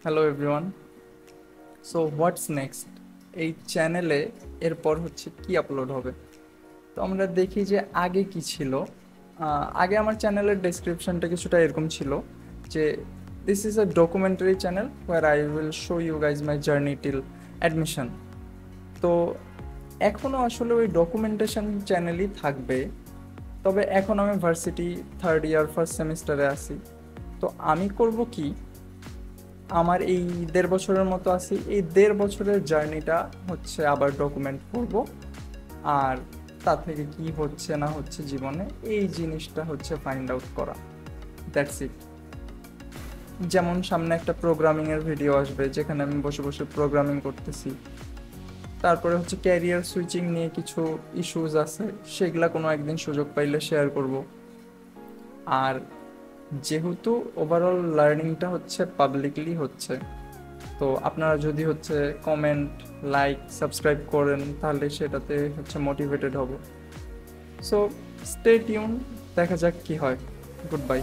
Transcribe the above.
Hello everyone. So what's next, এই চ্যানেলে এরপর হচ্ছে কি আপলোড হবে? তো আমরা দেখি যে আগে কি ছিল। আগে আমার চ্যানেলের ডেসক্রিপশনটা কিছুটা এরকম ছিল যে this is a documentary channel where I will show you guys my journey till admission. তো এখনও আসলে ওই ডকুমেন্টেশন চ্যানেলই থাকবে, তবে এখন আমি ভার্সিটি থার্ড ইয়ার ফার্স্ট সেমিস্টারে আছি। তো আমি করব কি, আমার এই 1.5 বছরের মতো আছি, এই 1.5 বছরের জার্নিটা হচ্ছে আবার ডকুমেন্ট করব। আর তা থেকে কি হচ্ছে না হচ্ছে জীবনে, এই জিনিসটা হচ্ছে ফাইন্ড আউট করা। That's it. যেমন সামনে একটা প্রোগ্রামিংয়ের ভিডিও আসবে যেখানে আমি বসে বসে প্রোগ্রামিং করতেছি। তারপরে হচ্ছে ক্যারিয়ার সুইচিং নিয়ে কিছু ইস্যুস আছে, সেগুলা কোনো একদিন সুযোগ পাইলে শেয়ার করব। আর যেহেতু ওভারঅল লার্নিংটা হচ্ছে পাবলিকলি হচ্ছে, তো আপনারা যদি হচ্ছে কমেন্ট, লাইক, সাবস্ক্রাইব করেন তাহলে সেটাতে হচ্ছে মোটিভেটেড হব। সো স্টে টিউন, দেখা যাক কি হয়। Good bye.